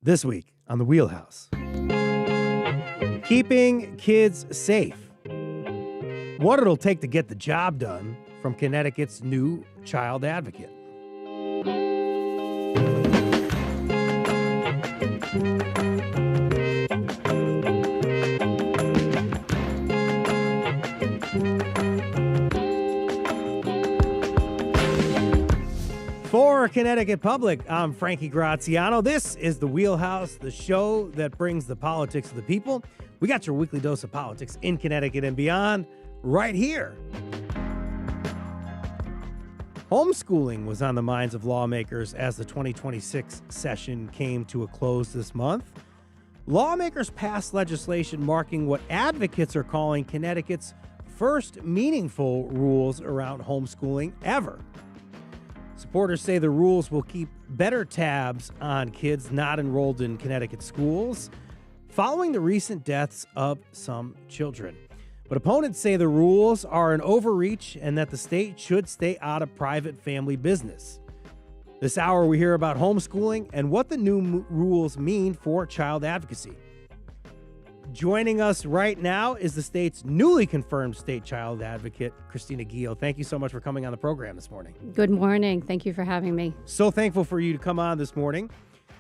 This week on the Wheelhouse. Keeping kids safe. What it'll take to get the job done from Connecticut's new child advocate. For Connecticut Public, I'm Frankie Graziano. This is the Wheelhouse, the show that brings the politics of the people. We got your weekly dose of politics in Connecticut and beyond right here. Homeschooling was on the minds of lawmakers as the 2026 session came to a close this month. Lawmakers passed legislation marking what advocates are calling Connecticut's first meaningful rules around homeschooling ever. Supporters say the rules will keep better tabs on kids not enrolled in Connecticut schools following the recent deaths of some children. But opponents say the rules are an overreach and that the state should stay out of private family business. This hour we hear about homeschooling and what the new rules mean for child advocacy. Joining us right now is the state's newly confirmed state child advocate, Christina Ghio. Thank you so much for coming on the program this morning. Good morning. Thank you for having me. So thankful for you to come on this morning.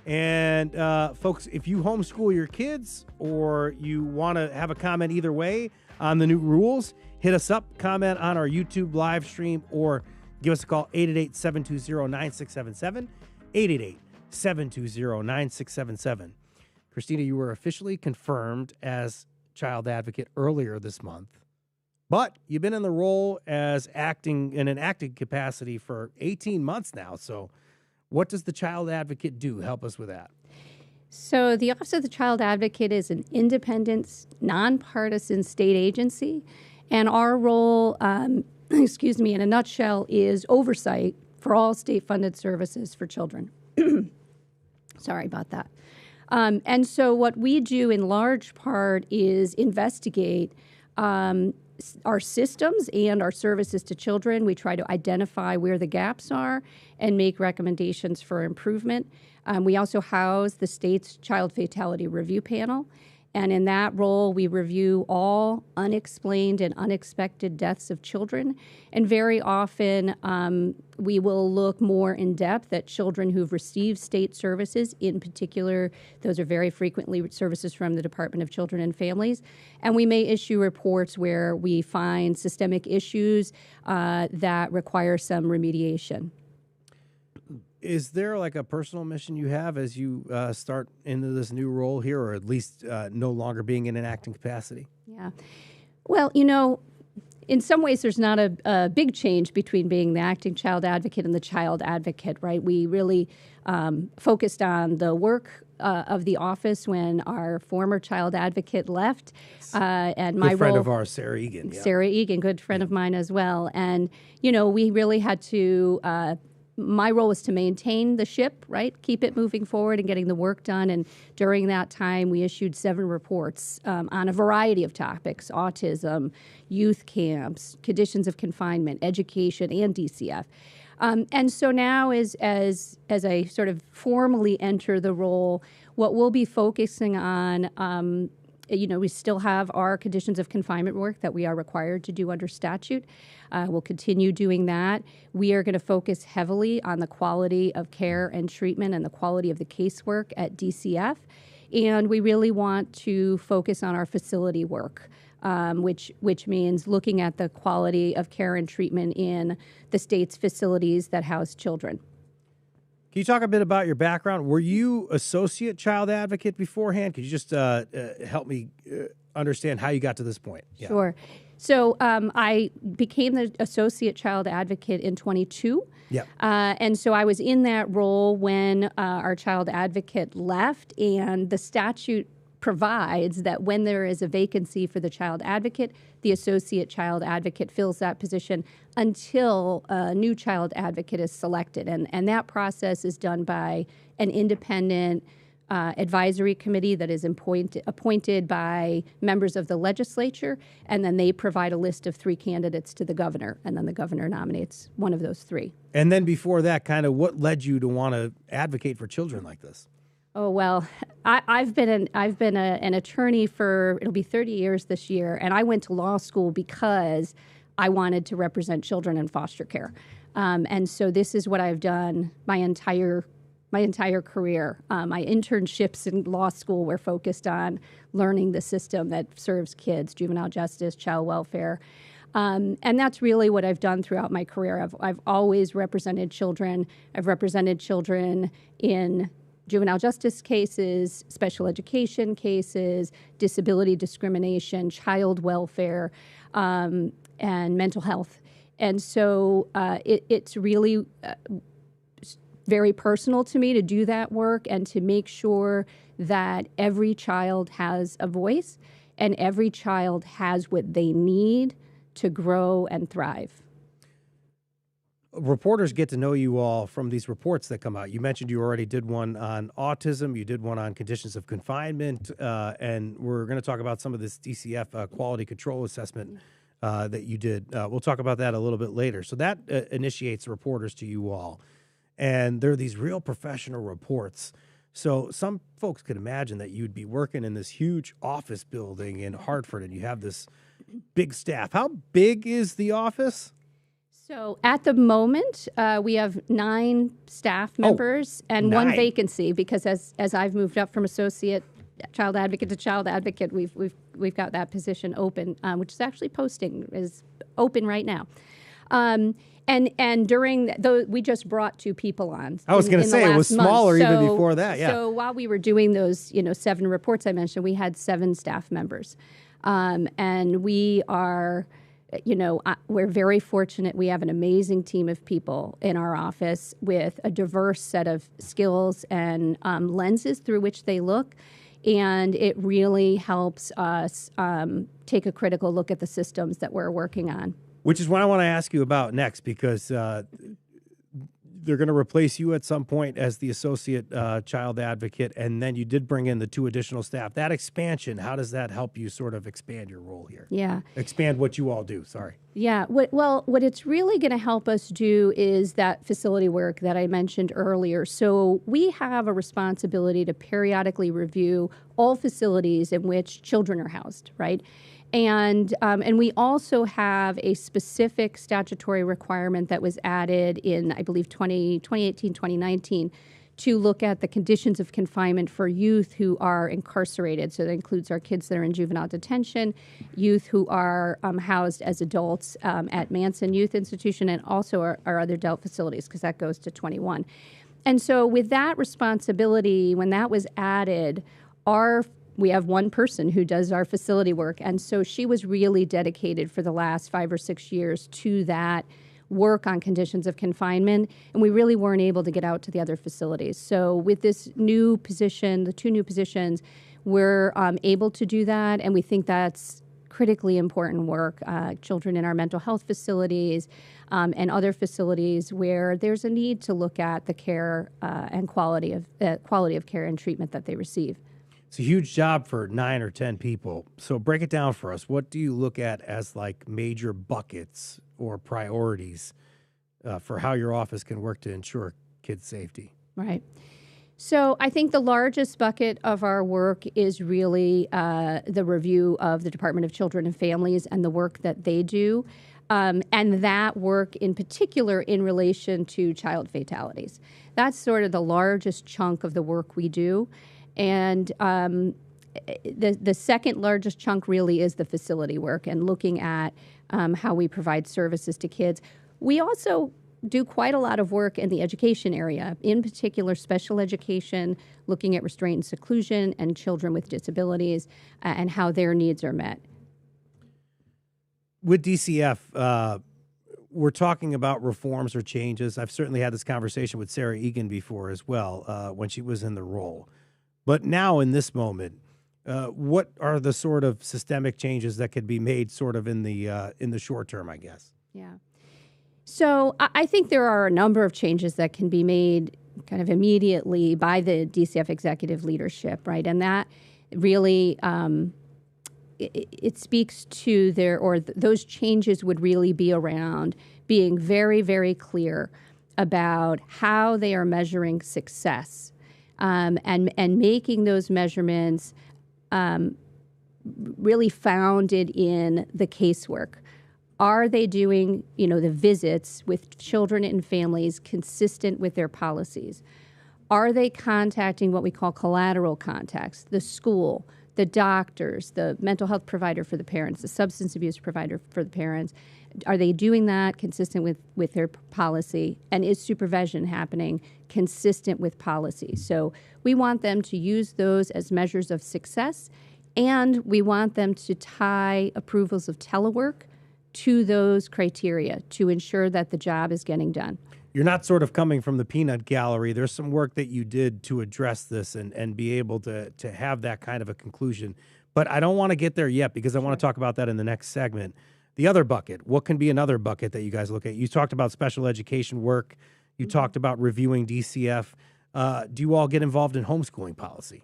And folks, if you homeschool your kids or you want to have a comment either way on the new rules, hit us up, comment on our YouTube live stream, or give us a call, 888-720-9677, 888-720-9677. Christina, you were officially confirmed as child advocate earlier this month, but you've been in the role as acting in an acting capacity for 18 months now. So what does the child advocate do? Help us with that. So the Office of the Child Advocate is an independent, nonpartisan state agency, and our role, in a nutshell, is oversight for all state-funded services for children. Sorry about that. And so what we do in large part is investigate our systems and our services to children. We try to identify where the gaps are and make recommendations for improvement. We also house the state's Child Fatality Review Panel. And in that role, we review all unexplained and unexpected deaths of children. And very often, we will look more in depth at children who've received state services. In particular, those are very frequently services from the Department of Children and Families. And we may issue reports where we find systemic issues that require some remediation. Is there like a personal mission you have as you start into this new role here, or at least no longer being in an acting capacity? Yeah. Well, in some ways there's not a big change between being the acting child advocate and the child advocate, right? We really focused on the work of the office when our former child advocate left. And my good friend role, of ours, Sarah Egan. Yeah. Sarah Egan, good friend of mine as well. And, we really had to... my role was to maintain the ship, right? Keep it moving forward and getting the work done. And during that time, we issued 7 reports on a variety of topics: autism, youth camps, conditions of confinement, education, and DCF. And so now, as I sort of formally enter the role, what we'll be focusing on. We still have our conditions of confinement work that we are required to do under statute. We'll continue doing that. We are going to focus heavily on the quality of care and treatment and the quality of the casework at DCF. And we really want to focus on our facility work, which means looking at the quality of care and treatment in the state's facilities that house children. Can you talk a bit about your background? Were you associate child advocate beforehand? Could you just help me understand how you got to this point? Yeah. Sure. So I became the associate child advocate in 22. Yeah. And so I was in that role when our child advocate left, and the statute provides that when there is a vacancy for the child advocate, the associate child advocate fills that position until a new child advocate is selected. And that process is done by an independent advisory committee that is appointed by members of the legislature, and then they provide a list of 3 candidates to the governor, and then the governor nominates one of those 3. And then before that, kind of what led you to want to advocate for children like this? Oh, well, I've been an attorney for, it'll be 30 years this year, and I went to law school because I wanted to represent children in foster care. And so this is what I've done my entire career. My internships in law school were focused on learning the system that serves kids, juvenile justice, child welfare. And that's really what I've done throughout my career. I've always represented children. I've represented children in juvenile justice cases, special education cases, disability discrimination, child welfare, and mental health. And so it's really very personal to me to do that work and to make sure that every child has a voice and every child has what they need to grow and thrive. Reporters get to know you all from these reports that come out. You mentioned you already did one on autism. You did one on conditions of confinement. And we're going to talk about some of this DCF quality control assessment that you did. We'll talk about that a little bit later. So that initiates reporters to you all. And there are these real professional reports. So some folks could imagine that you'd be working in this huge office building in Hartford and you have this big staff. How big is the office? So at the moment, we have 9 staff members and 1 vacancy because as I've moved up from associate child advocate to child advocate, we've got that position open, which is actually is open right now. And during we just brought 2 people on. I was going to say it was smaller even before that. Yeah. So while we were doing those, 7 reports I mentioned, we had 7 staff members, and we are. We're very fortunate. We have an amazing team of people in our office with a diverse set of skills and lenses through which they look. And it really helps us take a critical look at the systems that we're working on. Which is what I want to ask you about next, because they're going to replace you at some point as the associate child advocate, and then you did bring in the 2 additional staff. That expansion, how does that help you sort of expand your role here? Yeah. Expand what you all do, sorry. Yeah. What it's really going to help us do is that facility work that I mentioned earlier. So we have a responsibility to periodically review all facilities in which children are housed, right? And we also have a specific statutory requirement that was added in, I believe, 2018, 2019, to look at the conditions of confinement for youth who are incarcerated. So that includes our kids that are in juvenile detention, youth who are housed as adults at Manson Youth Institution, and also our other adult facilities, because that goes to 21. And so with that responsibility, when that was added, we have 1 person who does our facility work, and so she was really dedicated for the last 5 or 6 years to that work on conditions of confinement, and we really weren't able to get out to the other facilities. So with this new position, the 2 new positions, we're able to do that, and we think that's critically important work. Children in our mental health facilities and other facilities where there's a need to look at the care and quality of care and treatment that they receive. It's a huge job for 9 or 10 people. So break it down for us. What do you look at as like major buckets or priorities for how your office can work to ensure kids' safety? Right. So I think the largest bucket of our work is really the review of the Department of Children and Families and the work that they do. And that work in particular in relation to child fatalities. That's sort of the largest chunk of the work we do. And the second largest chunk really is the facility work and looking at how we provide services to kids. We also do quite a lot of work in the education area, in particular special education, looking at restraint and seclusion and children with disabilities and how their needs are met. With DCF, we're talking about reforms or changes. I've certainly had this conversation with Sarah Egan before as well when she was in the role. But now in this moment, what are the sort of systemic changes that could be made sort of in the short term, I guess? Yeah. So I think there are a number of changes that can be made kind of immediately by the DCF executive leadership, right? And that really, it speaks to those changes would really be around being very, very clear about how they are measuring success and making those measurements really founded in the casework. Are they doing, the visits with children and families consistent with their policies? Are they contacting what we call collateral contacts, the school, the doctors, the mental health provider for the parents, the substance abuse provider for the parents? Are they doing that consistent with their policy? And is supervision happening consistent with policy? So we want them to use those as measures of success, and we want them to tie approvals of telework to those criteria to ensure that the job is getting done. You're not sort of coming from the peanut gallery. There's some work that you did to address this and be able to have that kind of a conclusion. But I don't want to get there yet because I want to talk about that in the next segment. The other bucket, what can be another bucket that you guys look at? You talked about special education work. You talked about reviewing DCF. Do you all get involved in homeschooling policy?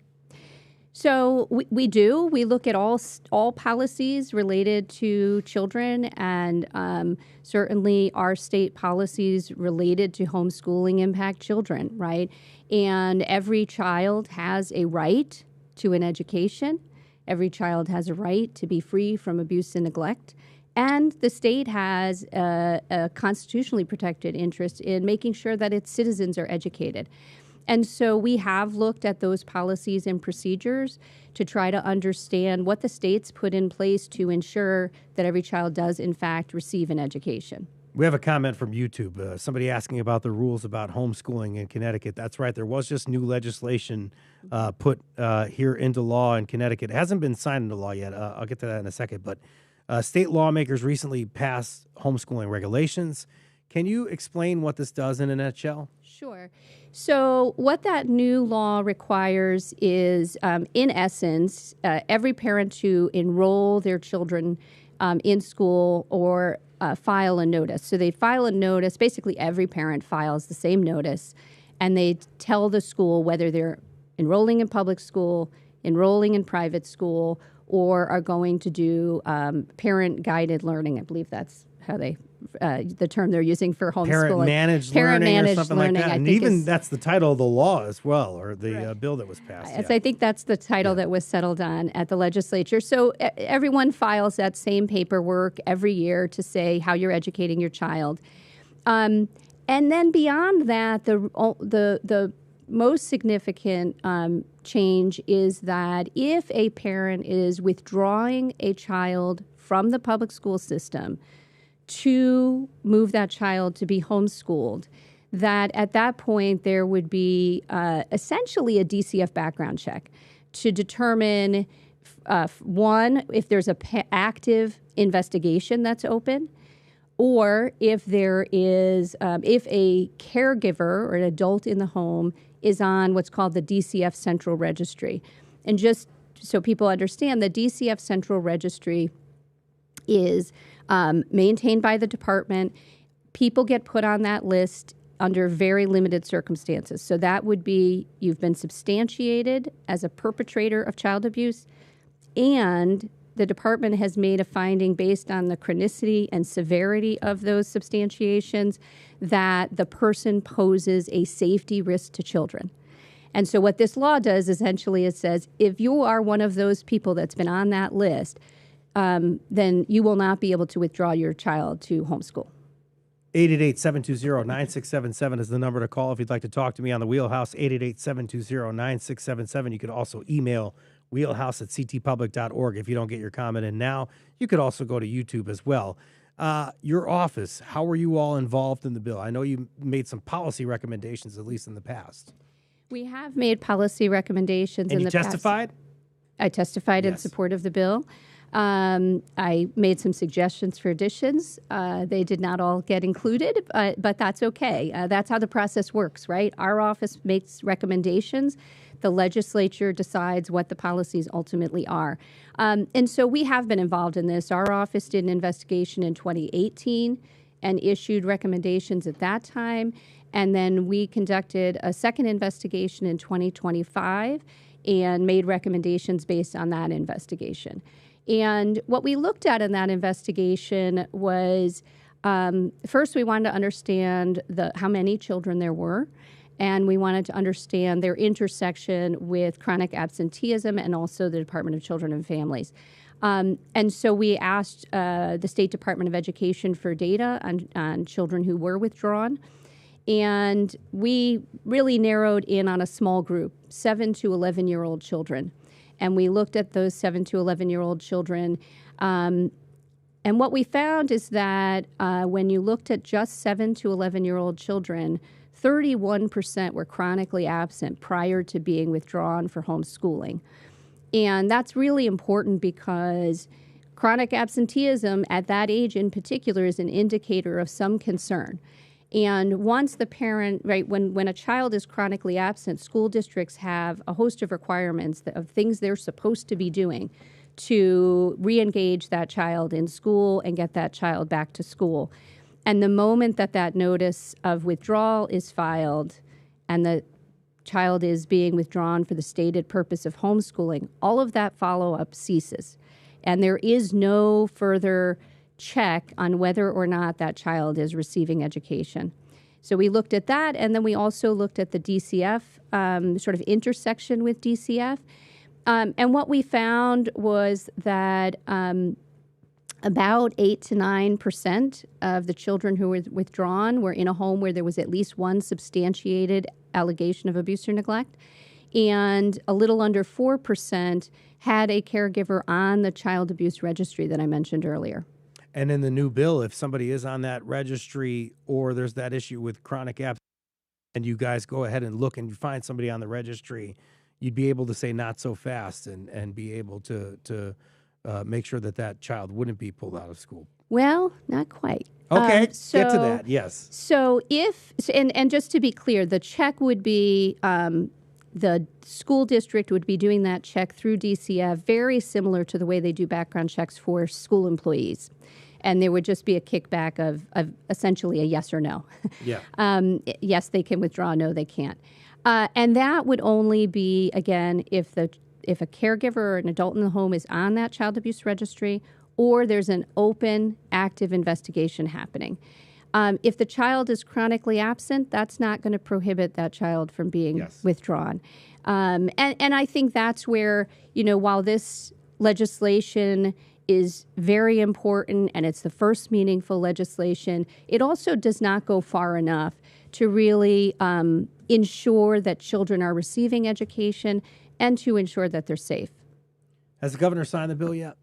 So we do. We look at all policies related to children, and certainly our state policies related to homeschooling impact children, right? And every child has a right to an education. Every child has a right to be free from abuse and neglect. And the state has a constitutionally protected interest in making sure that its citizens are educated. And so we have looked at those policies and procedures to try to understand what the states put in place to ensure that every child does, in fact, receive an education. We have a comment from YouTube. Somebody asking about the rules about homeschooling in Connecticut. That's right. There was just new legislation put here into law in Connecticut. It hasn't been signed into law yet. I'll get to that in a second. But state lawmakers recently passed homeschooling regulations. Can you explain what this does in a nutshell? Sure. So what that new law requires is, in essence, every parent to enroll their children in school or file a notice. So they file a notice. Basically, every parent files the same notice, and they tell the school whether they're enrolling in public school, enrolling in private school, or are going to do parent-guided learning. I believe that's how they the term they're using for homeschooling. Parent-managed learning or something like that. And even that's the title of the law as well, or the bill that was passed. Yes, I think that's the title that was settled on at the legislature. So everyone files that same paperwork every year to say how you're educating your child. And then beyond that, the most significant change is that if a parent is withdrawing a child from the public school system to move that child to be homeschooled, that at that point there would be essentially a DCF background check to determine, one, if there's a active investigation that's open, or if there is, if a caregiver or an adult in the home is on what's called the DCF Central Registry. And just so people understand, the DCF Central Registry is maintained by the department. People get put on that list under very limited circumstances. So that would be you've been substantiated as a perpetrator of child abuse, and the department has made a finding based on the chronicity and severity of those substantiations that the person poses a safety risk to children. And so what this law does essentially, it says if you are one of those people that's been on that list, then you will not be able to withdraw your child to homeschool. 888-720-9677 is the number to call if you'd like to talk to me on the Wheelhouse, 888-720-9677. You could also email wheelhouse@ctpublic.org if you don't get your comment in now. You could also go to YouTube as well. Your office, how were you all involved in the bill? I know you made some policy recommendations, at least in the past. We have made policy recommendations in the past. And you testified? I testified in support of the bill. I made some suggestions for additions. They did not all get included, but that's okay. That's how the process works, right? Our office makes recommendations. The legislature decides what the policies ultimately are. And so we have been involved in this. Our office did an investigation in 2018 and issued recommendations at that time. And then we conducted a second investigation in 2025 and made recommendations based on that investigation. And what we looked at in that investigation was, first we wanted to understand how many children there were, and we wanted to understand their intersection with chronic absenteeism and also the Department of Children and Families. And so we asked the State Department of Education for data on children who were withdrawn. And we really narrowed in on a small group, 7 to 11-year-old children. And we looked at those 7 to 11-year-old children. And what we found is that when you looked at just 7 to 11-year-old children, 31% were chronically absent prior to being withdrawn for homeschooling. And that's really important because chronic absenteeism at that age in particular is an indicator of some concern. And once the parent, right, when a child is chronically absent, school districts have a host of requirements of things they're supposed to be doing to re-engage that child in school and get that child back to school. And the moment that that notice of withdrawal is filed and the child is being withdrawn for the stated purpose of homeschooling, all of that follow-up ceases. And there is no further check on whether or not that child is receiving education. So we looked at that, and then we also looked at the DCF, sort of intersection with DCF. And what we found was that about 8 to 9% of the children who were withdrawn were in a home where there was at least one substantiated allegation of abuse or neglect, and a little under 4% had a caregiver on the child abuse registry that I mentioned earlier. And in the new bill, if somebody is on that registry or there's that issue with chronic absence, and you guys go ahead and look and you find somebody on the registry, you'd be able to say not so fast and be able to make sure that that child wouldn't be pulled out of school. Well, not quite. Okay, get to that, yes. So and just to be clear, the check would be, the school district would be doing that check through DCF, very similar to the way they do background checks for school employees. And there would just be a kickback of essentially a yes or no. Yeah. Yes, they can withdraw. No, they can't. And that would only be, again, if a caregiver or an adult in the home is on that child abuse registry or there's an open, active investigation happening. If the child is chronically absent, that's not going to prohibit that child from being withdrawn. And I think that's where, while this legislation is very important and it's the first meaningful legislation, it also does not go far enough to really ensure that children are receiving education and to ensure that they're safe. Has the governor signed the bill yet?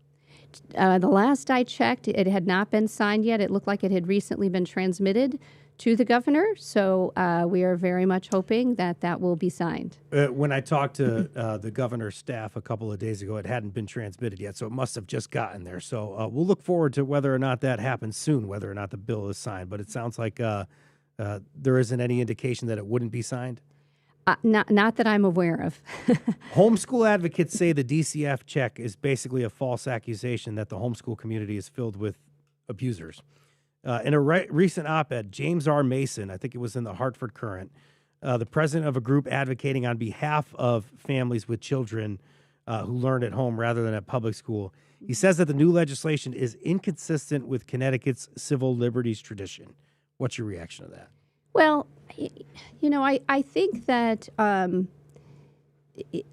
The last I checked, it had not been signed yet. It looked like it had recently been transmitted to the governor. So we are very much hoping that that will be signed. When I talked to the governor's staff a couple of days ago, it hadn't been transmitted yet. So it must have just gotten there. So we'll look forward to whether or not that happens soon, whether or not the bill is signed. But it sounds like there isn't any indication that it wouldn't be signed. Not that I'm aware of. Homeschool advocates say the DCF check is basically a false accusation that the homeschool community is filled with abusers. In a recent op-ed, James R. Mason, I think it was in the Hartford Courant, the president of a group advocating on behalf of families with children who learn at home rather than at public school, he says that the new legislation is inconsistent with Connecticut's civil liberties tradition. What's your reaction to that? Well, I think that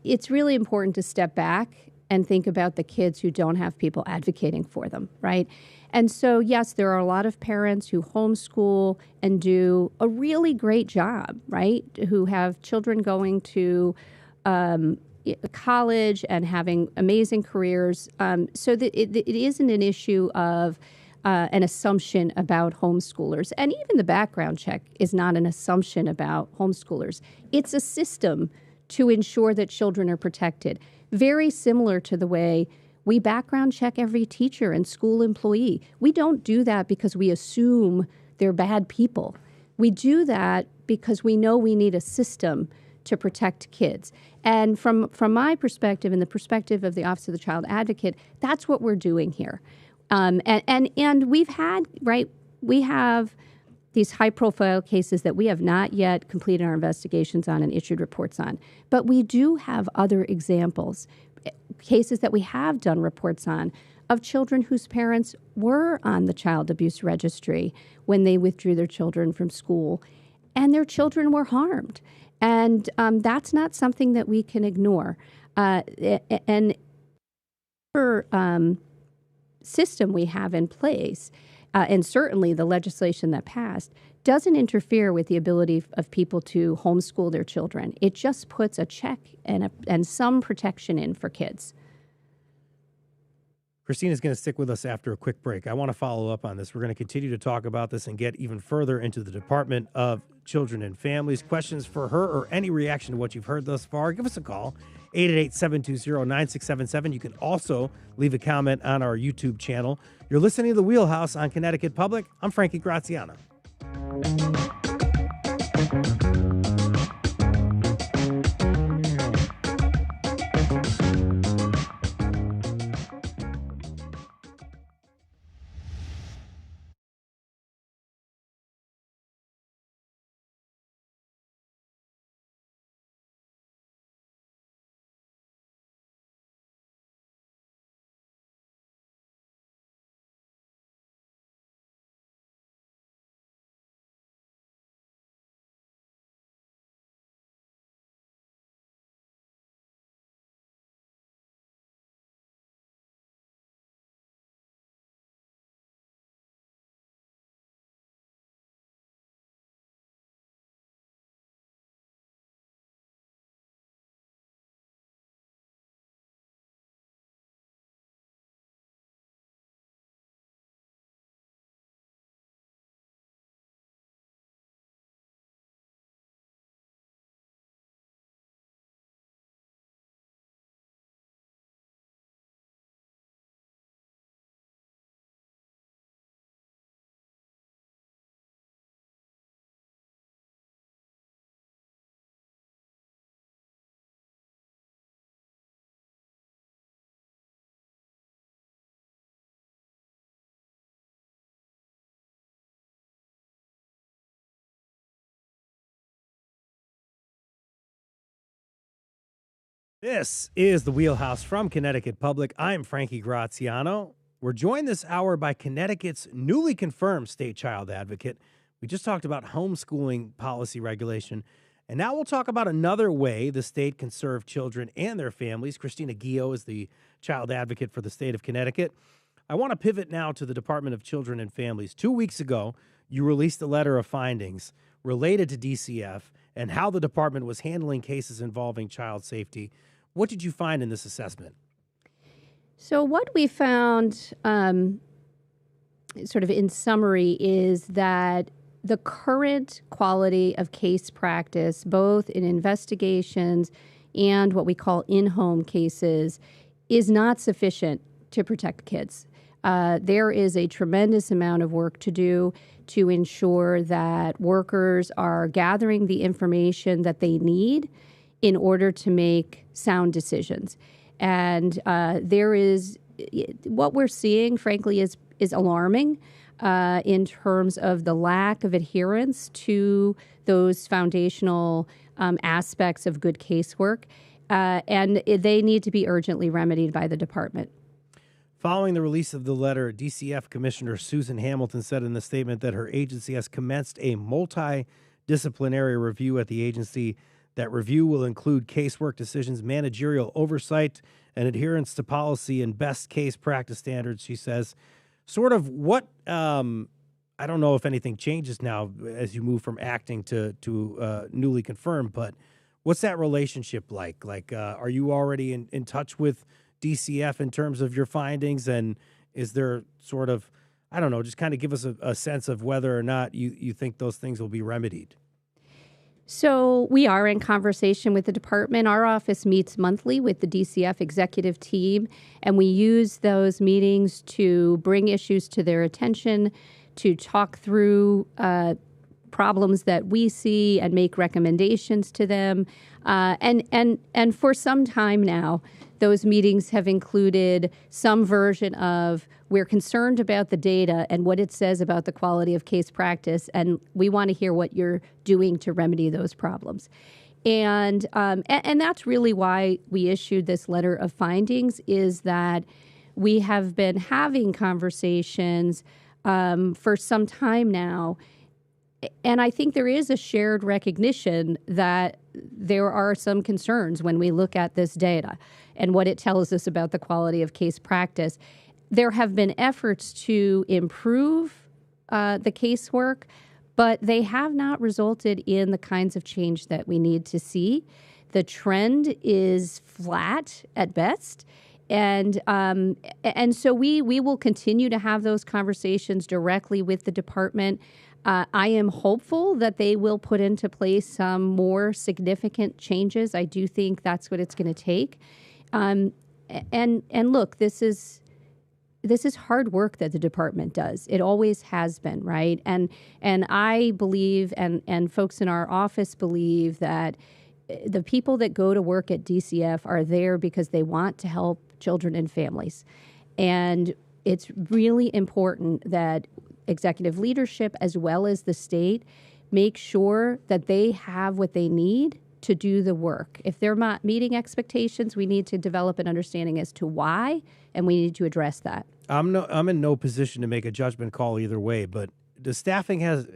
it's really important to step back and think about the kids who don't have people advocating for them, right? And so, yes, there are a lot of parents who homeschool and do a really great job, right? Who have children going to college and having amazing careers. So that it isn't an issue of an assumption about homeschoolers. And even the background check is not an assumption about homeschoolers. It's a system to ensure that children are protected. Very similar to the way we background check every teacher and school employee. We don't do that because we assume they're bad people. We do that because we know we need a system to protect kids. And from my perspective and the perspective of the Office of the Child Advocate, that's what we're doing here. And we've had, right, we have these high-profile cases that we have not yet completed our investigations on and issued reports on. But we do have other examples, cases that we have done reports on, of children whose parents were on the child abuse registry when they withdrew their children from school. and their children were harmed. And that's not something that we can ignore. And system we have in place, and certainly the legislation that passed, doesn't interfere with the ability of people to homeschool their children. It just puts a check and some protection in for kids. Christina's going to stick with us after a quick break. I want to follow up on this. We're going to continue to talk about this and get even further into the Department of Children and Families. Questions for her or any reaction to what you've heard thus far, give us a call, 888-720-9677. You can also leave a comment on our YouTube channel. You're listening to The Wheelhouse on Connecticut Public. I'm Frankie Graziano. This is The Wheelhouse from Connecticut Public. I'm Frankie Graziano. We're joined this hour by Connecticut's newly confirmed state child advocate. We just talked about homeschooling policy regulation, and now we'll talk about another way the state can serve children and their families. Christina Ghio is the child advocate for the state of Connecticut. I want to pivot now to the Department of Children and Families. 2 weeks ago, you released a letter of findings related to DCF and how the department was handling cases involving child safety. What did you find in this assessment? So what we found, sort of in summary, is that the current quality of case practice, both in investigations and what we call in-home cases, is not sufficient to protect kids. There is a tremendous amount of work to do to ensure that workers are gathering the information that they need in order to make sound decisions. And there is, what we're seeing, frankly, is alarming in terms of the lack of adherence to those foundational aspects of good casework. And they need to be urgently remedied by the department. Following the release of the letter, DCF Commissioner Susan Hamilton said in the statement that her agency has commenced a multidisciplinary review at the agency. That review will include casework decisions, managerial oversight, and adherence to policy and best case practice standards, she says. Sort of what, I don't know if anything changes now as you move from acting to newly confirmed, but what's that relationship like? Like, are you already in touch with DCF in terms of your findings? And is there sort of, I don't know, just kind of give us a sense of whether or not you think those things will be remedied? So we are in conversation with the department. Our office meets monthly with the DCF executive team, and we use those meetings to bring issues to their attention, to talk through problems that we see and make recommendations to them. And for some time now, those meetings have included some version of, we're concerned about the data and what it says about the quality of case practice, and we want to hear what you're doing to remedy those problems. And that's really why we issued this letter of findings, is that we have been having conversations for some time now And I think there is a shared recognition that there are some concerns when we look at this data and what it tells us about the quality of case practice. There have been efforts to improve the casework, but they have not resulted in the kinds of change that we need to see. The trend is flat at best. And so we will continue to have those conversations directly with the department. I am hopeful that they will put into place some more significant changes. I do think that's what it's going to take. And look, this is hard work that the department does. It always has been, right? And I believe, and folks in our office believe, that the people that go to work at DCF are there because they want to help children and families. And it's really important that executive leadership, as well as the state, make sure that they have what they need to do the work. If they're not meeting expectations, we need to develop an understanding as to why, and we need to address that. I'm in no position to make a judgment call either way, but does staffing has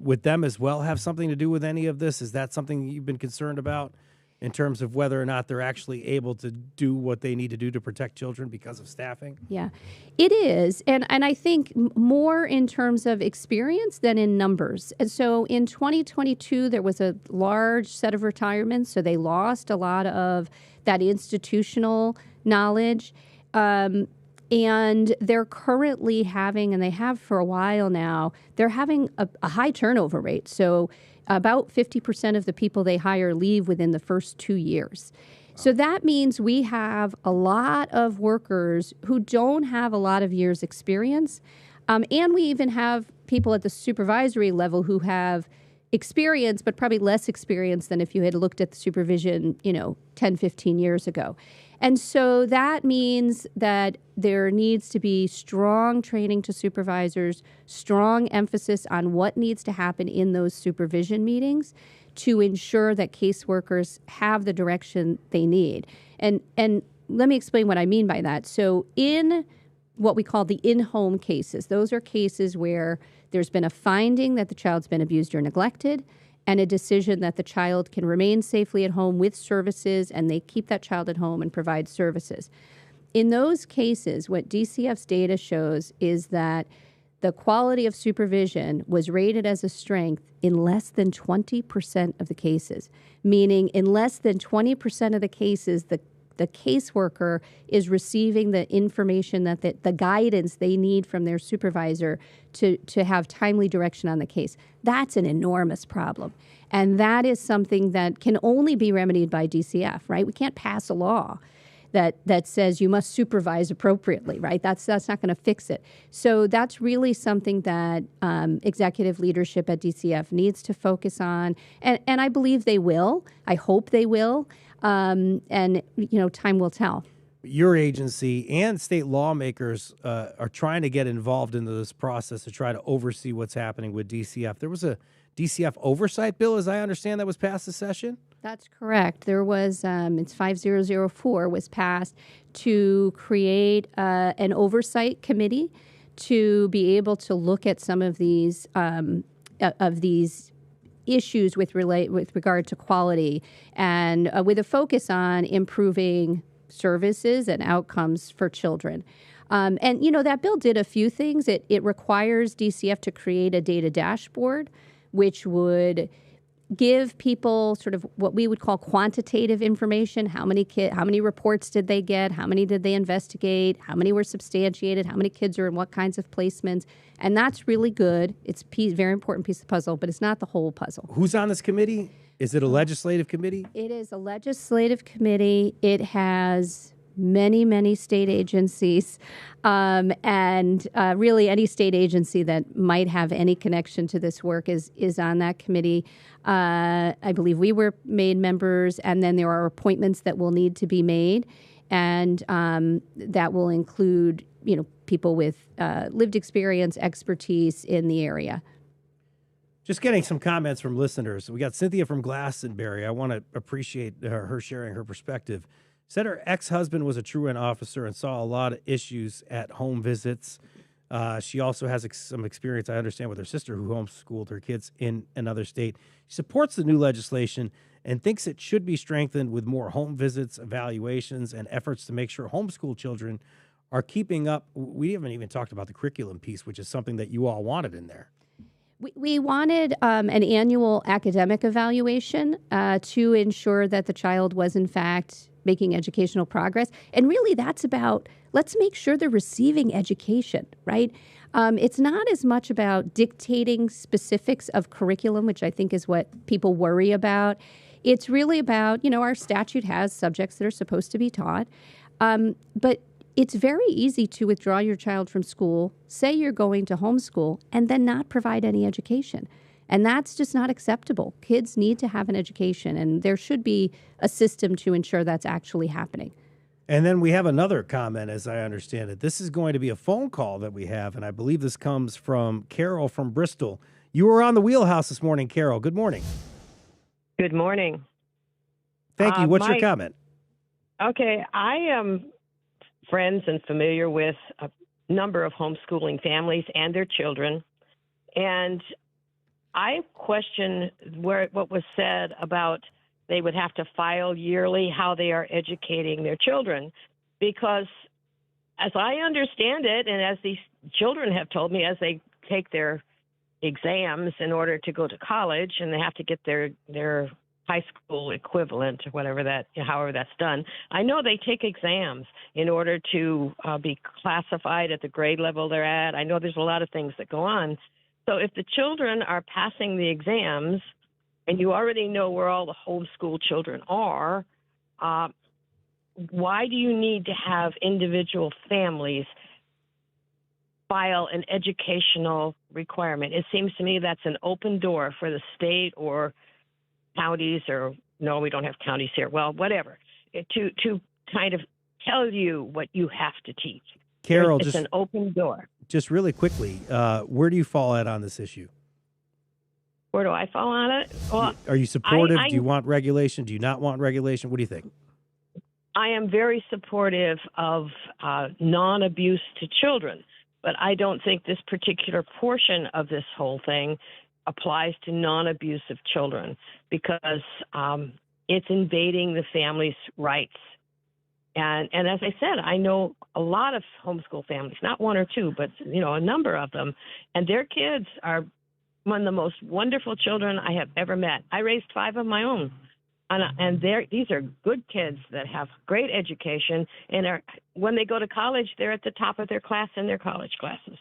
with them as well have something to do with any of this? Is that something you've been concerned about in terms of whether or not they're actually able to do what they need to do to protect children because of staffing? Yeah, it is. And I think more in terms of experience than in numbers. And so in 2022, there was a large set of retirements, so they lost a lot of that institutional knowledge. And they're currently having, and they have for a while now, they're having a high turnover rate. So about 50% of the people they hire leave within the first 2 years. So that means we have a lot of workers who don't have a lot of years experience. And we even have people at the supervisory level who have experience, but probably less experience than if you had looked at the supervision, 10, 15 years ago. And so that means that there needs to be strong training to supervisors, strong emphasis on what needs to happen in those supervision meetings to ensure that caseworkers have the direction they need. And let me explain what I mean by that. So in what we call the in-home cases, those are cases where there's been a finding that the child's been abused or neglected, and a decision that the child can remain safely at home with services, and they keep that child at home and provide services. In those cases, what DCF's data shows is that the quality of supervision was rated as a strength in less than 20% of the cases, meaning in less than 20% of the cases, the caseworker is receiving the information that the guidance they need from their supervisor to have timely direction on the case. That's an enormous problem. And that is something that can only be remedied by DCF, right? We can't pass a law that says you must supervise appropriately, right? That's not going to fix it. So that's really something that executive leadership at DCF needs to focus on. And I believe they will. I hope they will. And time will tell. Your agency and state lawmakers are trying to get involved into this process to try to oversee what's happening with DCF. There was a DCF oversight bill, as I understand, that was passed this session? That's correct. There was, it's 5004, was passed to create an oversight committee to be able to look at some of these issues with regard to quality, and with a focus on improving services and outcomes for children. And that bill did a few things. It requires DCF to create a data dashboard, which would give people sort of what we would call quantitative information. How many reports did they get? How many did they investigate? How many were substantiated? How many kids are in what kinds of placements? And that's really good. It's a very important piece of the puzzle, but it's not the whole puzzle. Who's on this committee? Is it a legislative committee? It is a legislative committee. It has many, many state agencies, and really any state agency that might have any connection to this work is on that committee. I believe we were made members, and then there are appointments that will need to be made, and that will include, people with lived experience, expertise in the area. Just getting some comments from listeners. We got Cynthia from Glastonbury. I want to appreciate her sharing her perspective. Said her ex-husband was a truant officer and saw a lot of issues at home visits. She also has some experience, I understand, with her sister who homeschooled her kids in another state. She supports the new legislation and thinks it should be strengthened with more home visits, evaluations, and efforts to make sure homeschool children are keeping up. We haven't even talked about the curriculum piece, which is something that you all wanted in there. We wanted an annual academic evaluation to ensure that the child was, in fact, making educational progress. And really, that's about, let's make sure they're receiving education, right? It's not as much about dictating specifics of curriculum, which I think is what people worry about. It's really about, our statute has subjects that are supposed to be taught, but it's very easy to withdraw your child from school, say you're going to homeschool, and then not provide any education. And that's just not acceptable. Kids need to have an education, and there should be a system to ensure that's actually happening. And then we have another comment, as I understand it. This is going to be a phone call that we have, and I believe this comes from Carol from Bristol. You were on the Wheelhouse this morning, Carol. Good morning. Good morning. Thank you. What's your comment? Okay, I am friends and familiar with a number of homeschooling families and their children, and I question what was said about they would have to file yearly how they are educating their children, because as I understand it, and as these children have told me, as they take their exams in order to go to college and they have to get their high school equivalent or however that's done. I know they take exams in order to be classified at the grade level they're at. I know there's a lot of things that go on. So if the children are passing the exams and you already know where all the homeschool children are, why do you need to have individual families file an educational requirement? It seems to me that's an open door for the state or counties, or no, we don't have counties here. Well, whatever, to kind of tell you what you have to teach. Carol, it's an open door. Just really quickly, where do you fall at on this issue? Where do I fall on it? Well, are you supportive? Do you want regulation? Do you not want regulation? What do you think? I am very supportive of non-abuse to children, but I don't think this particular portion of this whole thing applies to non-abusive children, because it's invading the family's rights. And as I said, I know a lot of homeschool families, not one or two, but a number of them, and their kids are one of the most wonderful children I have ever met. I raised 5 of my own, and these are good kids that have great education, and when they go to college, they're at the top of their class in their college classes.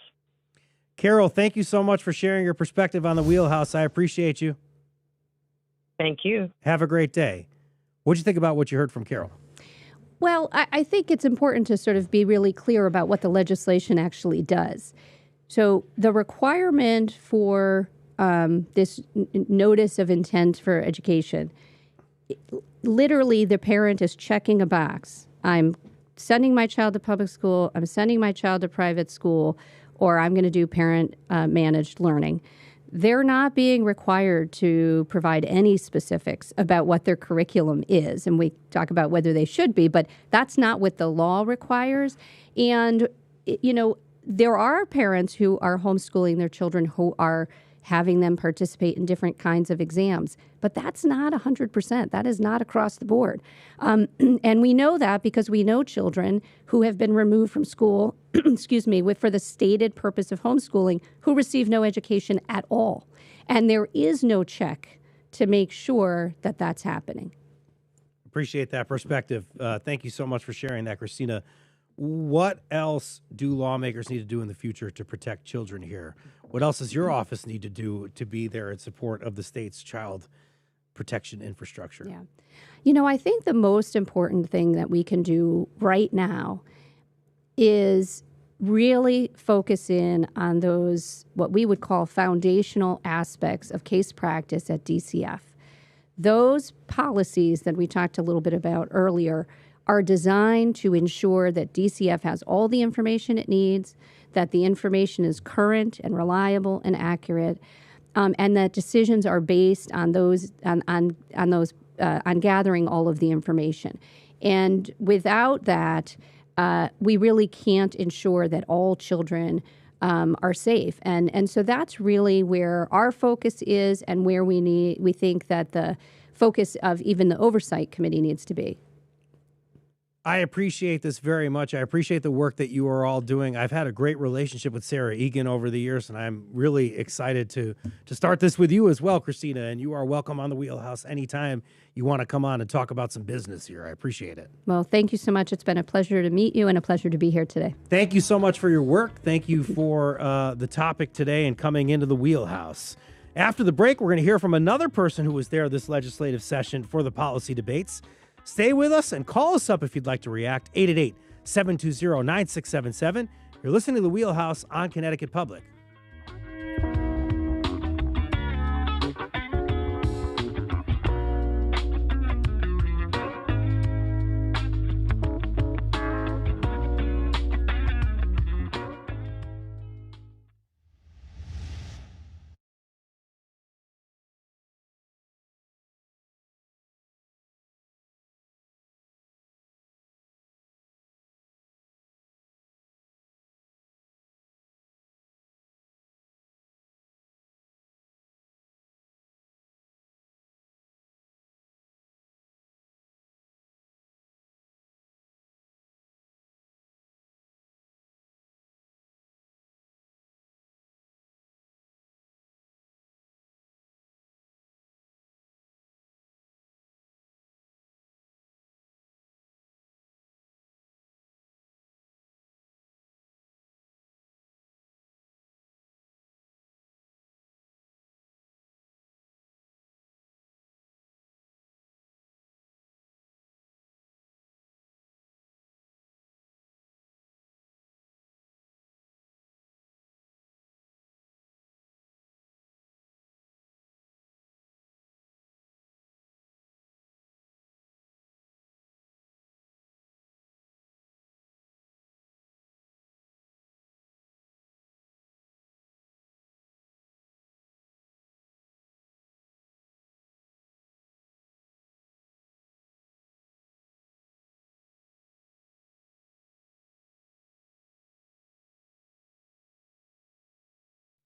Carol, thank you so much for sharing your perspective on the Wheelhouse. I appreciate you. Thank you. Have a great day. What do you think about what you heard from Carol? Well, I think it's important to sort of be really clear about what the legislation actually does. So the requirement for this notice of intent for education, literally the parent is checking a box. I'm sending my child to public school, I'm sending my child to private school, or I'm going to do parent-managed learning. They're not being required to provide any specifics about what their curriculum is. And we talk about whether they should be, but that's not what the law requires. And, there are parents who are homeschooling their children who are having them participate in different kinds of exams. But that's not 100%. That is not across the board. And we know that because we know children who have been removed from school, for the stated purpose of homeschooling, who receive no education at all. And there is no check to make sure that that's happening. Appreciate that perspective. Thank you so much for sharing that, Christina. What else do lawmakers need to do in the future to protect children here? What else does your office need to do to be there in support of the state's child protection infrastructure? Yeah. I think the most important thing that we can do right now is really focus in on those, what we would call foundational aspects of case practice at DCF. Those policies that we talked a little bit about earlier are designed to ensure that DCF has all the information it needs, that the information is current and reliable and accurate, and that decisions are based on those on gathering all of the information. And without that, we really can't ensure that all children are safe. And so that's really where our focus is, and where we think that the focus of even the oversight committee needs to be. I appreciate this very much. I appreciate the work that you are all doing. I've had a great relationship with Sarah Egan over the years, and I'm really excited to start this with you as well, Christina. And you are welcome on the Wheelhouse anytime you want to come on and talk about some business here. I appreciate it. Well, thank you so much. It's been a pleasure to meet you and a pleasure to be here today. Thank you so much for your work. Thank you for the topic today and coming into the Wheelhouse. After the break, we're going to hear from another person who was there this legislative session for the policy debates. Stay with us and call us up if you'd like to react. 888-720-9677. You're listening to the Wheelhouse on Connecticut Public.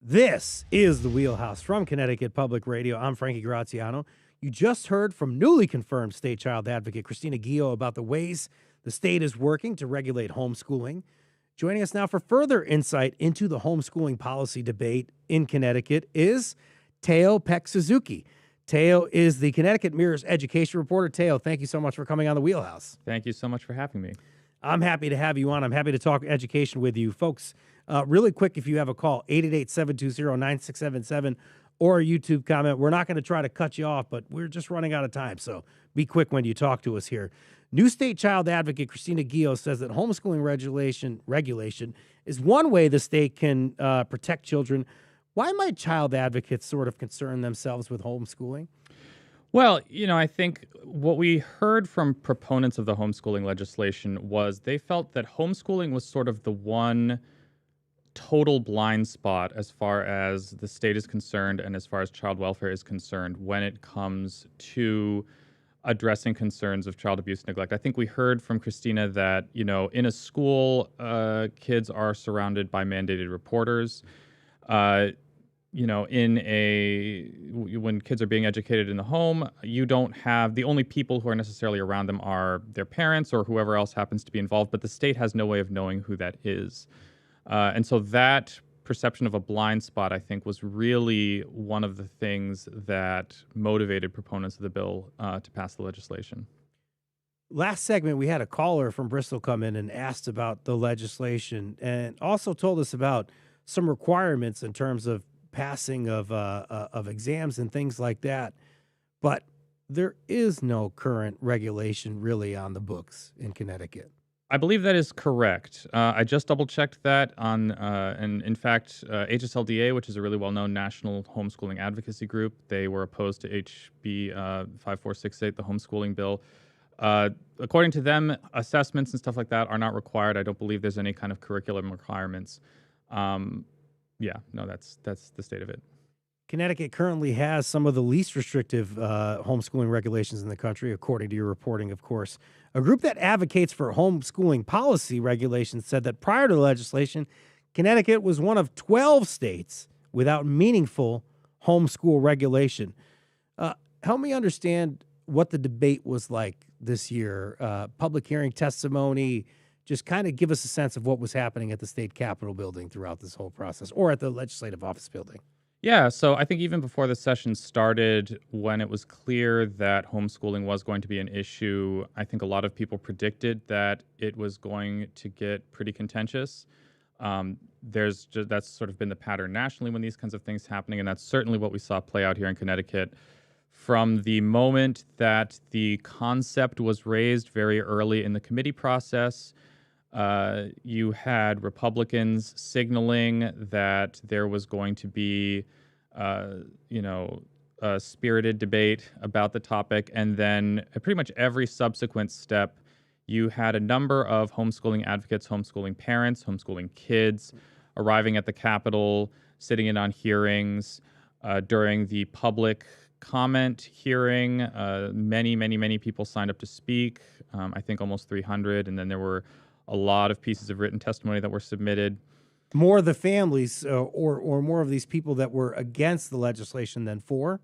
This is the Wheelhouse from Connecticut Public Radio. I'm Frankie Graziano. You just heard from newly confirmed state child advocate Christina Ghio about the ways the state is working to regulate homeschooling. Joining us now for further insight into the homeschooling policy debate in Connecticut is Theo Peck-Suzuki. Theo is the Connecticut Mirror's education reporter. Theo, thank you so much for coming on the Wheelhouse. Thank you so much for having me. I'm happy to have you on. I'm happy to talk education with you. Folks, really quick, if you have a call, 888-720-9677 or a YouTube comment. We're not going to try to cut you off, but we're just running out of time, so be quick when you talk to us here. New state child advocate Christina Ghio says that homeschooling regulation is one way the state can protect children. Why might child advocates sort of concern themselves with homeschooling? Well, I think what we heard from proponents of the homeschooling legislation was they felt that homeschooling was sort of the one total blind spot as far as the state is concerned and as far as child welfare is concerned when it comes to addressing concerns of child abuse and neglect. I think we heard from Christina that, in a school, kids are surrounded by mandated reporters. When kids are being educated in the home, you don't have, the only people who are necessarily around them are their parents or whoever else happens to be involved, but the state has no way of knowing who that is. And so that perception of a blind spot, I think, was really one of the things that motivated proponents of the bill to pass the legislation. Last segment, we had a caller from Bristol come in and asked about the legislation and also told us about some requirements in terms of passing of exams and things like that. But there is no current regulation really on the books in Connecticut. I believe that is correct. I just double-checked that on, and in fact, HSLDA, which is a really well-known national homeschooling advocacy group, they were opposed to HB 5468, the homeschooling bill. According to them, assessments and stuff like that are not required. I don't believe there's any kind of curriculum requirements. That's the state of it. Connecticut currently has some of the least restrictive homeschooling regulations in the country, according to your reporting, of course. A group that advocates for homeschooling policy regulations said that prior to the legislation, Connecticut was one of 12 states without meaningful homeschool regulation. Help me understand what the debate was like this year. Public hearing testimony, just kind of give us a sense of what was happening at the state capitol building throughout this whole process, or at the legislative office building. Yeah, so I think even before the session started, when it was clear that homeschooling was going to be an issue, I think a lot of people predicted that it was going to get pretty contentious. That's sort of been the pattern nationally when these kinds of things happening, and that's certainly what we saw play out here in Connecticut. From the moment that the concept was raised very early in the committee process, you had Republicans signaling that there was going to be, a spirited debate about the topic. And then at pretty much every subsequent step, you had a number of homeschooling advocates, homeschooling parents, homeschooling kids arriving at the Capitol, sitting in on hearings. During the public comment hearing, many people signed up to speak. I think almost 300. And then there were a lot of pieces of written testimony that were submitted. More of the families or more of these people that were against the legislation than for?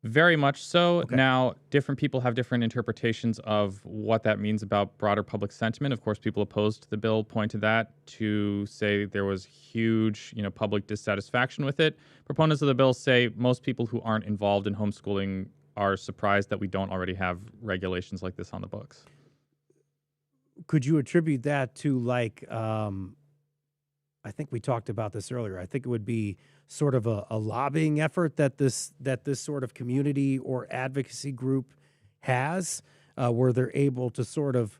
Very much so. Okay. Now, different people have different interpretations of what that means about broader public sentiment. Of course, people opposed to the bill point to that to say there was huge, public dissatisfaction with it. Proponents of the bill say most people who aren't involved in homeschooling are surprised that we don't already have regulations like this on the books. Could you attribute that to I think we talked about this earlier. I think it would be sort of a lobbying effort that this sort of community or advocacy group has, where they're able to sort of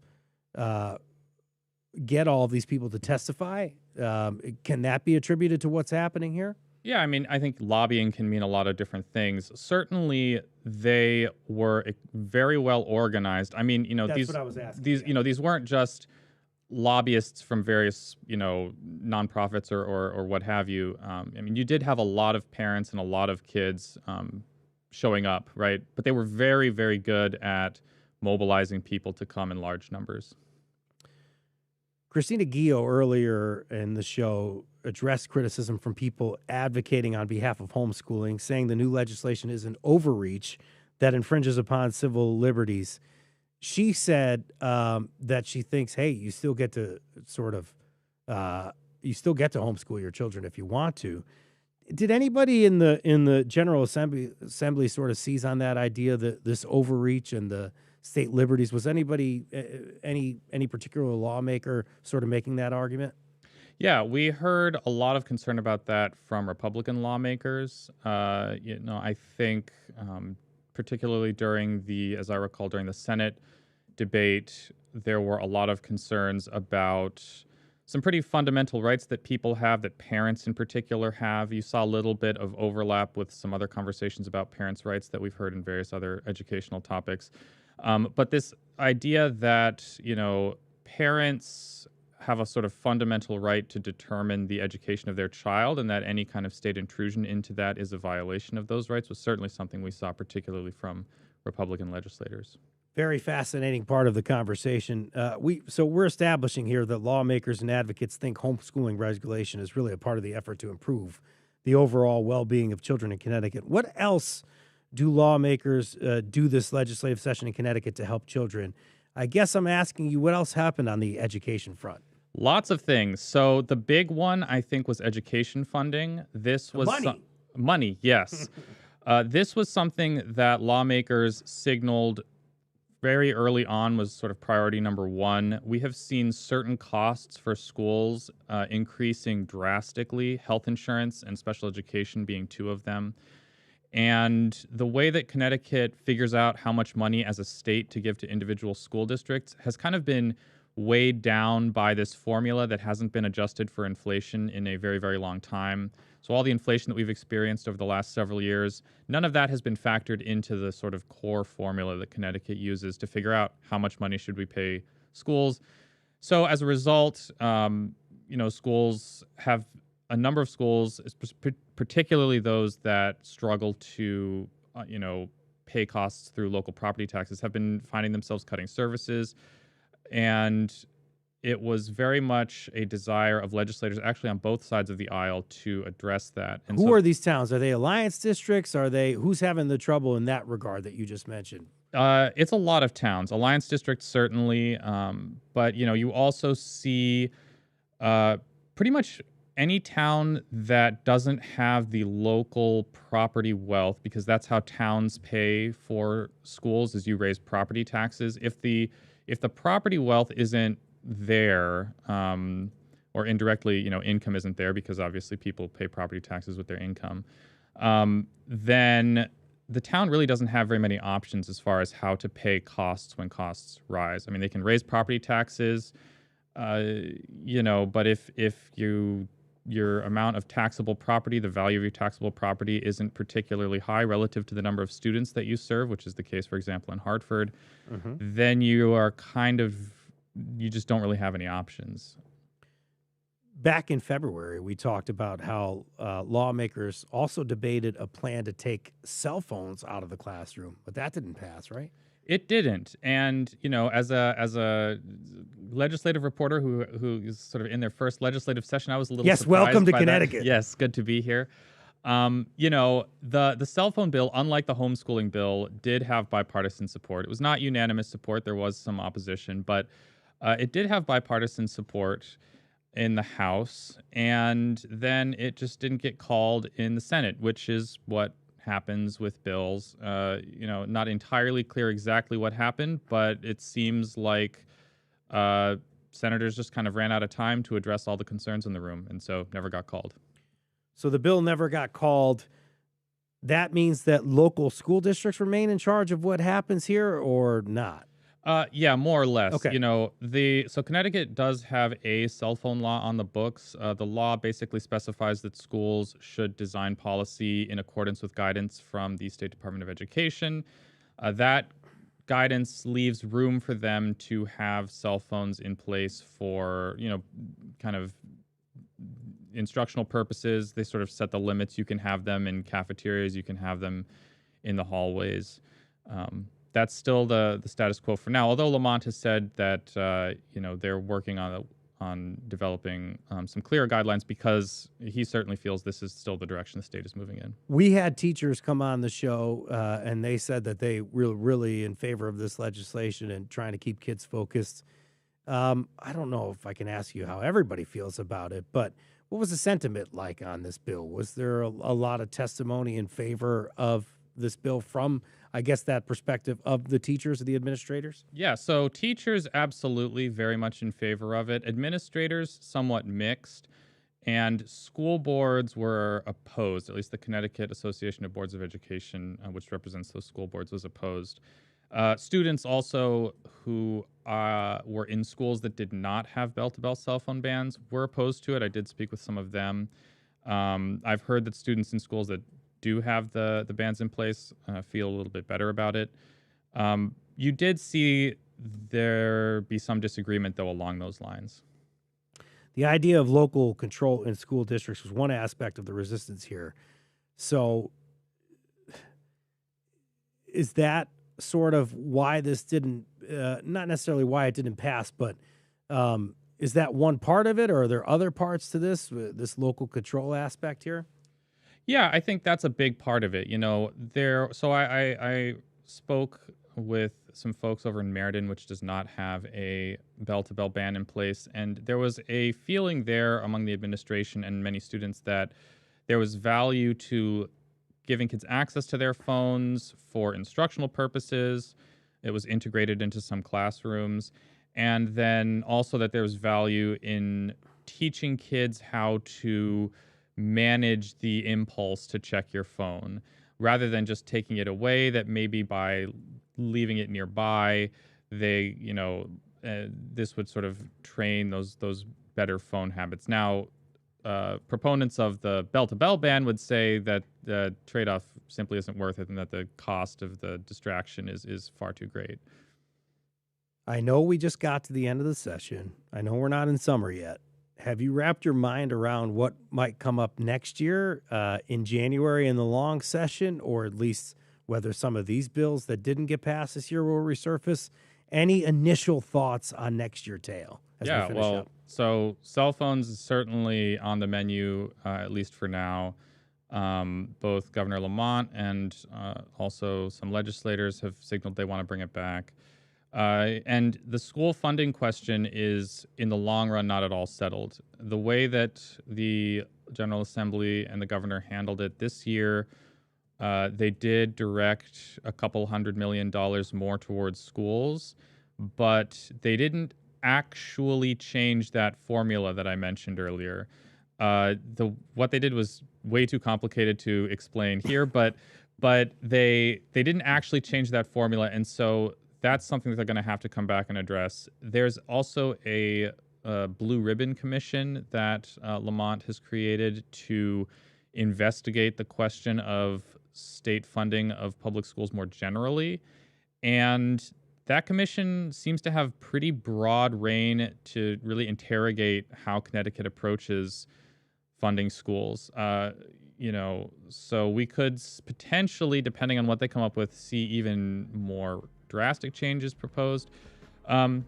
get all of these people to testify. Can that be attributed to what's happening here? Yeah, I mean, I think lobbying can mean a lot of different things. Certainly, they were very well organized. I mean, That's what I was asking. These weren't just lobbyists from various, nonprofits or what have you. I mean, you did have a lot of parents and a lot of kids showing up, right? But they were very, very good at mobilizing people to come in large numbers. Christina Ghio earlier in the show addressed criticism from people advocating on behalf of homeschooling, saying the new legislation is an overreach that infringes upon civil liberties. She said that she thinks, hey, you still get to homeschool your children if you want to. Did anybody in the General Assembly sort of seize on that idea, that this overreach and the state liberties? Was anybody, any particular lawmaker sort of making that argument? Yeah, we heard a lot of concern about that from Republican lawmakers. I think particularly during as I recall, during the Senate debate, there were a lot of concerns about some pretty fundamental rights that people have, that parents in particular have. You saw a little bit of overlap with some other conversations about parents' rights that we've heard in various other educational topics. But this idea that, parents have a sort of fundamental right to determine the education of their child, and that any kind of state intrusion into that is a violation of those rights, was certainly something we saw particularly from Republican legislators. Very fascinating part of the conversation. We're establishing here that lawmakers and advocates think homeschooling regulation is really a part of the effort to improve the overall well-being of children in Connecticut. What else do lawmakers do this legislative session in Connecticut to help children? I guess I'm asking you, what else happened on the education front? Lots of things. So the big one, I think, was education funding. This was money. Money, yes. This was something that lawmakers signaled very early on was sort of priority number one. We have seen certain costs for schools increasing drastically, health insurance and special education being two of them. And the way that Connecticut figures out how much money as a state to give to individual school districts has kind of been weighed down by this formula that hasn't been adjusted for inflation in a very, very long time. So all the inflation that we've experienced over the last several years, none of that has been factored into the sort of core formula that Connecticut uses to figure out how much money should we pay schools. So as a result, schools have a number of schools, particularly those that struggle to, pay costs through local property taxes, have been finding themselves cutting services. And it was very much a desire of legislators actually on both sides of the aisle to address that. And Who are these towns? Are they alliance districts? Who's having the trouble in that regard that you just mentioned? It's a lot of towns. Alliance districts, certainly. But, you also see pretty much any town that doesn't have the local property wealth, because that's how towns pay for schools, is you raise property taxes. If the property wealth isn't there, or indirectly, income isn't there, because obviously people pay property taxes with their income, then the town really doesn't have very many options as far as how to pay costs when costs rise. I mean, they can raise property taxes, but if your amount of taxable property, the value of your taxable property isn't particularly high relative to the number of students that you serve, which is the case, for example, in Hartford, then you just don't really have any options. Back in February, we talked about how lawmakers also debated a plan to take cell phones out of the classroom, but that didn't pass, right? It didn't. And, as a legislative reporter who is sort of in their first legislative session, I was a little surprised. Welcome to by Connecticut. That. Yes, good to be here. The cell phone bill, unlike the homeschooling bill, did have bipartisan support. It was not unanimous support. There was some opposition, but it did have bipartisan support in the House, and then it just didn't get called in the Senate, which is what happens with bills. Not entirely clear exactly what happened, but it seems like senators just kind of ran out of time to address all the concerns in the room, and so never got called. So the bill never got called. That means that local school districts remain in charge of what happens here, or not? Yeah, more or less. Okay. So Connecticut does have a cell phone law on the books. The law basically specifies that schools should design policy in accordance with guidance from the State Department of Education. That guidance leaves room for them to have cell phones in place for, kind of instructional purposes. They sort of set the limits. You can have them in cafeterias. You can have them in the hallways. That's still the status quo for now. Although Lamont has said that they're working on developing some clearer guidelines, because he certainly feels this is still the direction the state is moving in. We had teachers come on the show, and they said that they were really in favor of this legislation and trying to keep kids focused. I don't know if I can ask you how everybody feels about it, but what was the sentiment like on this bill? Was there a lot of testimony in favor of this bill from, I guess, that perspective of the teachers or the administrators? Yeah, so teachers absolutely very much in favor of it. Administrators somewhat mixed, and school boards were opposed. At least the Connecticut Association of Boards of Education, which represents those school boards, was opposed. Students also who were in schools that did not have bell-to-bell cell phone bans were opposed to it. I did speak with some of them. I've heard that students in schools that do have the bans in place feel a little bit better about it. You did see there be some disagreement, though, along those lines. The idea of local control in school districts was one aspect of the resistance here. So is that sort of why this didn't, not necessarily why it didn't pass, but is that one part of it, or are there other parts to this local control aspect here? Yeah, I think that's a big part of it. So I spoke with some folks over in Meriden, which does not have a bell-to-bell ban in place, and there was a feeling there among the administration and many students that there was value to giving kids access to their phones for instructional purposes. It was integrated into some classrooms, and then also that there was value in teaching kids how to manage the impulse to check your phone rather than just taking it away, that maybe by leaving it nearby, they, this would sort of train those better phone habits. Now, proponents of the bell-to-bell ban would say that the trade-off simply isn't worth it and that the cost of the distraction is far too great. I know we just got to the end of the session. I know we're not in summer yet. Have you wrapped your mind around what might come up next year in January in the long session, or at least whether some of these bills that didn't get passed this year will resurface? Any initial thoughts on next year, Theo? As we finish up? So cell phones is certainly on the menu, at least for now. Both Governor Lamont and also some legislators have signaled they want to bring it back. And the school funding question is, in the long run, not at all settled. The way that the General Assembly and the governor handled it this year, they did direct a couple $100 million more towards schools, but they didn't actually change that formula that I mentioned earlier. What they did was way too complicated to explain here, but they didn't actually change that formula, and so that's something that they're going to have to come back and address. There's also a Blue Ribbon Commission that Lamont has created to investigate the question of state funding of public schools more generally, and that commission seems to have pretty broad reign to really interrogate how Connecticut approaches funding schools. So we could potentially, depending on what they come up with, see even more drastic changes proposed. But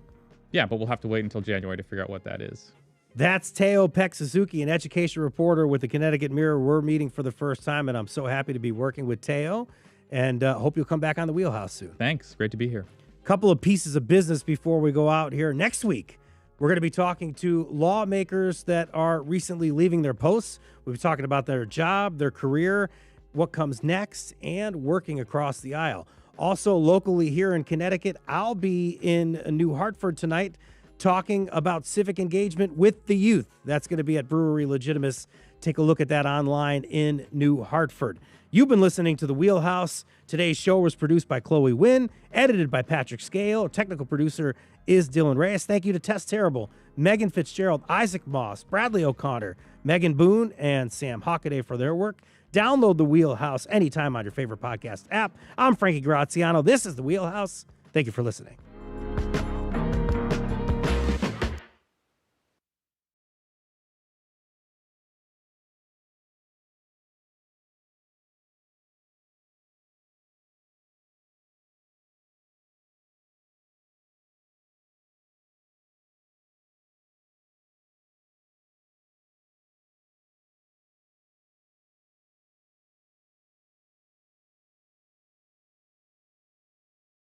we'll have to wait until January to figure out what that is. That's Theo Peck-Suzuki, an education reporter with the Connecticut Mirror. We're meeting for the first time, and I'm so happy to be working with Theo, and hope you'll come back on the Wheelhouse soon. Thanks. Great to be here. Couple of pieces of business before we go out here. Next week, we're going to be talking to lawmakers that are recently leaving their posts. We'll be talking about their job, their career, what comes next, and working across the aisle. Also, locally here in Connecticut, I'll be in New Hartford tonight talking about civic engagement with the youth. That's going to be at Brewery Legitimus. Take a look at that online in New Hartford. You've been listening to The Wheelhouse. Today's show was produced by Chloe Wynn, edited by Patrick Scale. Our technical producer is Dylan Reyes. Thank you to Tess Terrible, Megan Fitzgerald, Isaac Moss, Bradley O'Connor, Megan Boone, and Sam Hockaday for their work. Download The Wheelhouse anytime on your favorite podcast app. I'm Frankie Graziano. This is The Wheelhouse. Thank you for listening.